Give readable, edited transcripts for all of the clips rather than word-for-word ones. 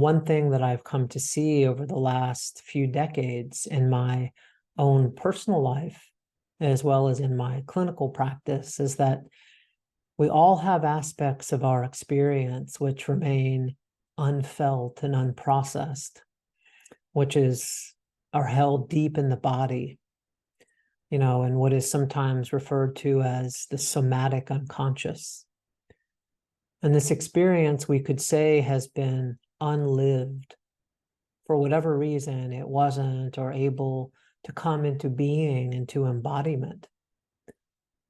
one thing that I've come to see over the last few decades in my own personal life, as well as in my clinical practice, is that we all have aspects of our experience which remain unfelt and unprocessed, which are held deep in the body, and what is sometimes referred to as the somatic unconscious. And this experience, we could say, has been unlived. For whatever reason, it wasn't or able to come into being, into embodiment.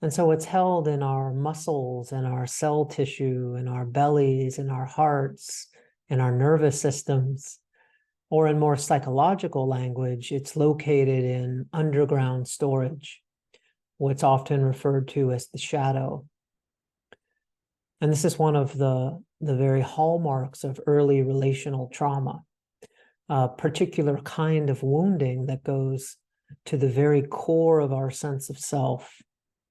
And so it's held in our muscles and our cell tissue, in our bellies, in our hearts, in our nervous systems, or in more psychological language, it's located in underground storage, what's often referred to as the shadow. And this is one of the very hallmarks of early relational trauma, a particular kind of wounding that goes to the very core of our sense of self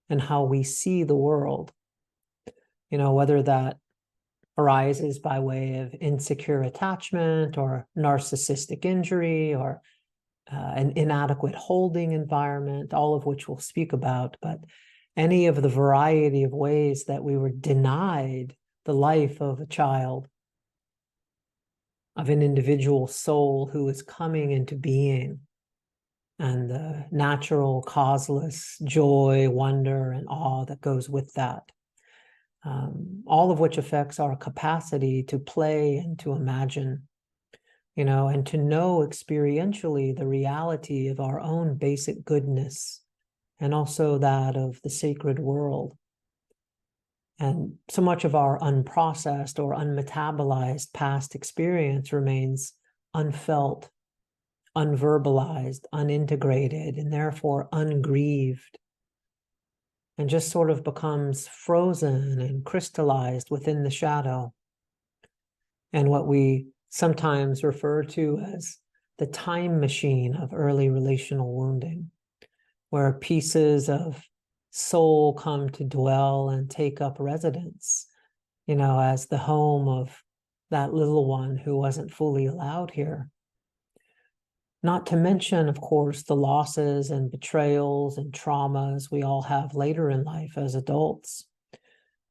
and how we see the world. Whether that arises by way of insecure attachment or narcissistic injury or an inadequate holding environment, all of which we'll speak about, but any of the variety of ways that we were denied the life of a child, of an individual soul who is coming into being, and the natural, causeless joy, wonder, and awe that goes with that. All of which affects our capacity to play and to imagine, and to know experientially the reality of our own basic goodness and also that of the sacred world. And so much of our unprocessed or unmetabolized past experience remains unfelt, unverbalized, unintegrated, and therefore ungrieved, and just sort of becomes frozen and crystallized within the shadow. And what we sometimes refer to as the time machine of early relational wounding, where pieces of soul come to dwell and take up residence, as the home of that little one who wasn't fully allowed here. Not to mention, of course, the losses and betrayals and traumas we all have later in life as adults.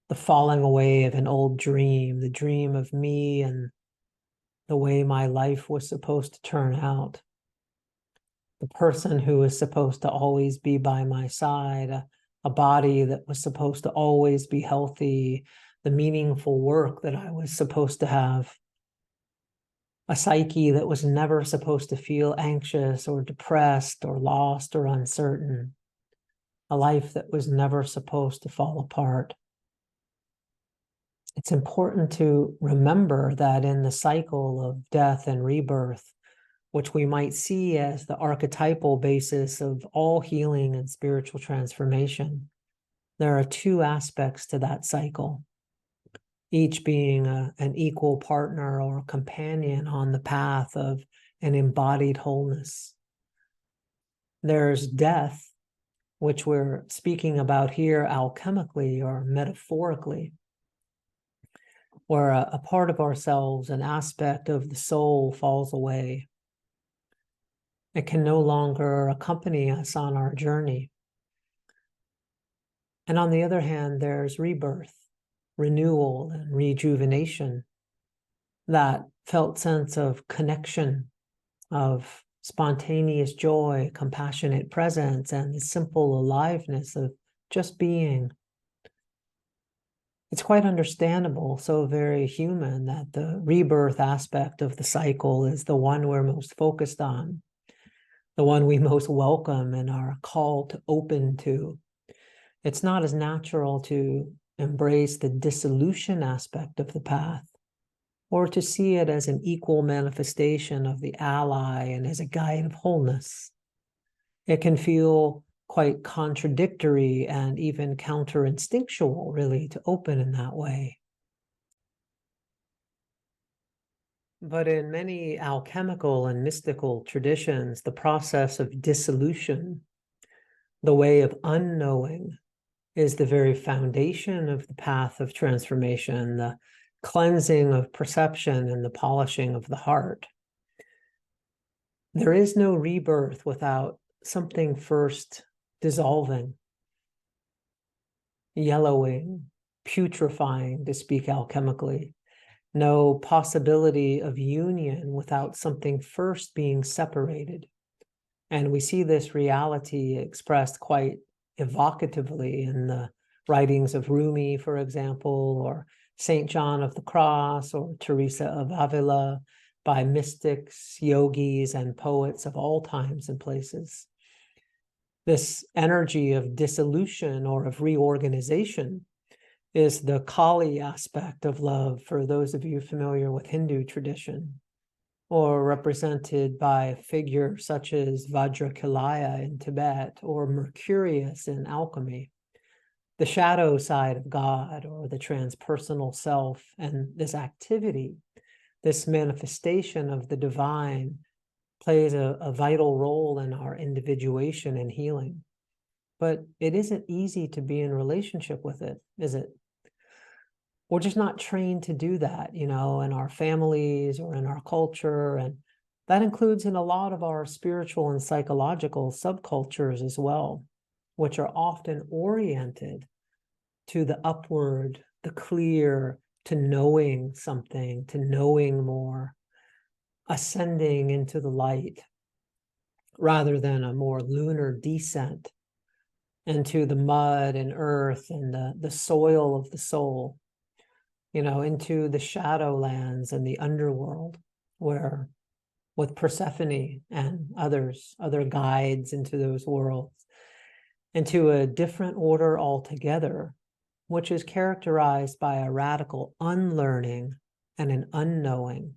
The falling away of an old dream, the dream of me and the way my life was supposed to turn out. The person who was supposed to always be by my side, a body that was supposed to always be healthy, the meaningful work that I was supposed to have, a psyche that was never supposed to feel anxious or depressed or lost or uncertain, a life that was never supposed to fall apart. It's important to remember that in the cycle of death and rebirth, which we might see as the archetypal basis of all healing and spiritual transformation, there are two aspects to that cycle, each being an equal partner or companion on the path of an embodied wholeness. There's death, which we're speaking about here alchemically or metaphorically, where a part of ourselves, an aspect of the soul, falls away. It can no longer accompany us on our journey. And on the other hand, there's rebirth, renewal, and rejuvenation, that felt sense of connection, of spontaneous joy, compassionate presence, and the simple aliveness of just being. It's quite understandable, so very human, that the rebirth aspect of the cycle is the one we're most focused on, the one we most welcome and are called to open to. It's not as natural to embrace the dissolution aspect of the path, or to see it as an equal manifestation of the ally and as a guide of wholeness. It can feel quite contradictory and even counterinstinctual, really, to open in that way. But in many alchemical and mystical traditions, the process of dissolution, the way of unknowing, is the very foundation of the path of transformation, the cleansing of perception and the polishing of the heart. There is no rebirth without something first dissolving, yellowing, putrefying, to speak alchemically. No possibility of union without something first being separated. And we see this reality expressed quite evocatively in the writings of Rumi, for example, or St. John of the Cross, or Teresa of Avila, by mystics, yogis, and poets of all times and places. This energy of dissolution or of reorganization is the Kali aspect of love, for those of you familiar with Hindu tradition, or represented by a figure such as Vajrakilaya in Tibet, or Mercurius in alchemy. The shadow side of God, or the transpersonal self, and this activity, this manifestation of the divine, plays a vital role in our individuation and healing. But it isn't easy to be in relationship with it, is it? We're just not trained to do that, in our families or in our culture. And that includes in a lot of our spiritual and psychological subcultures as well, which are often oriented to the upward, the clear, to knowing something, to knowing more, ascending into the light, rather than a more lunar descent into the mud and earth and the soil of the soul, into the shadowlands and the underworld, where with Persephone and other guides into those worlds, into a different order altogether, which is characterized by a radical unlearning and an unknowing